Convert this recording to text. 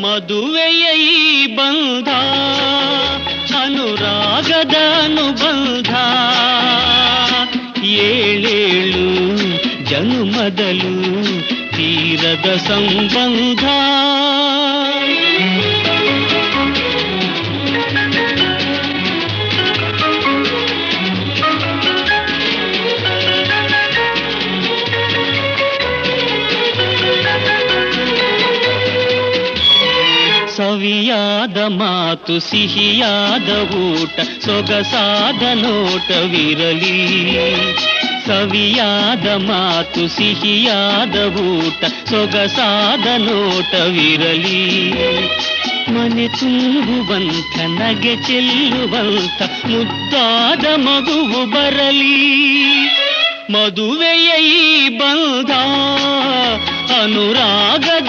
ಮದುವೆಯ ಈ ಬಂಧ ಅನುರಾಗದ ಅನುಬಂಧ ಏಳೇಳು ಜನುಮದಲು ತೀರದ ಸಂಬಂಧ ಸವಿಯಾದ ಮಾತು ಸಿಹಿಯಾದ ಊಟ ಸೊಗಸಾದ ನೋಟವಿರಲಿ ಸವಿಯಾದ ಮಾತು ಸಿಹಿಯಾದ ಊಟ ಸೊಗಸಾದ ನೋಟವಿರಲಿ ಮನೆ ತುಂಬುವಂಥ ನಗೆ ಚೆಲ್ಲುವಂಥ ಮುದ್ದಾದ ಮಗುವು ಬರಲಿ ಮದುವೆಯ ಈ ಬಂಧ ಅನುರಾಗದ